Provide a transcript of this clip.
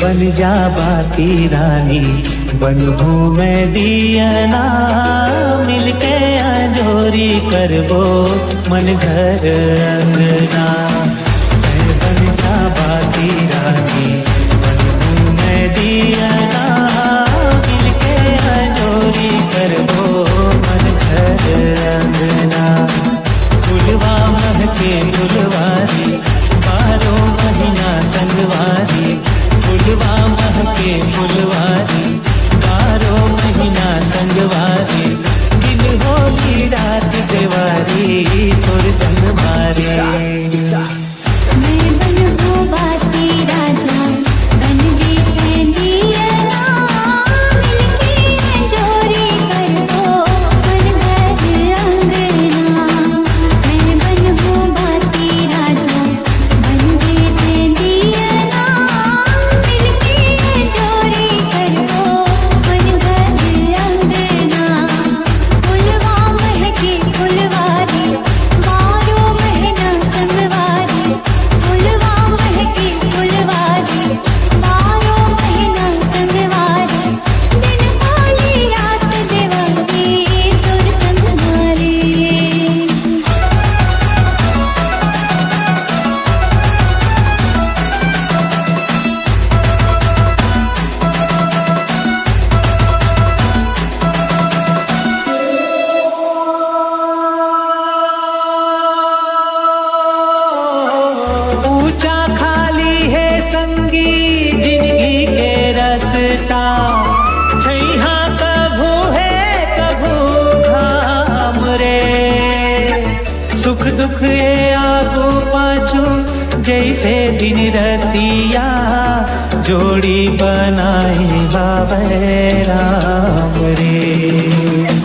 बन जा बाकी रानी, बनूं मैं दियना, मिलके अंजोरी करबो मन घर अंगना। मैं बन जा बाकी रानी, बनूं मैं दियना, मिलके अंजोरी करबो मन घर अंगना। फुलवा महके फुलवारी, 12 महीना संगवारी, फुलवा महके फुलवारी, 12 महीना संगवारी, दिन होली रात देवारी, तोर संग मारे। मैं बनूं बाती राजा, बन जे दियना, मिलके अंजोरी करबो मन घर अंगना। मैं बनूं बाती राजा, बन जे दियना, मिलके अंजोरी करबो मन घर अंगना। फुलवा महके फुलवारी, 12 महीना संगवारी, फुलवा महके फुलवारी, 12 महीना संगवारी, दिन होली रात देवारी, तोर संग मारे। ऊंचा खाली है संगी जिंदगी के रास्ता, छैहा कभू है कभू घाम रे। सुख दुख ये आगू पाछू जैसे दिन रतिया, जोड़ी बनाई बाबे राम रे।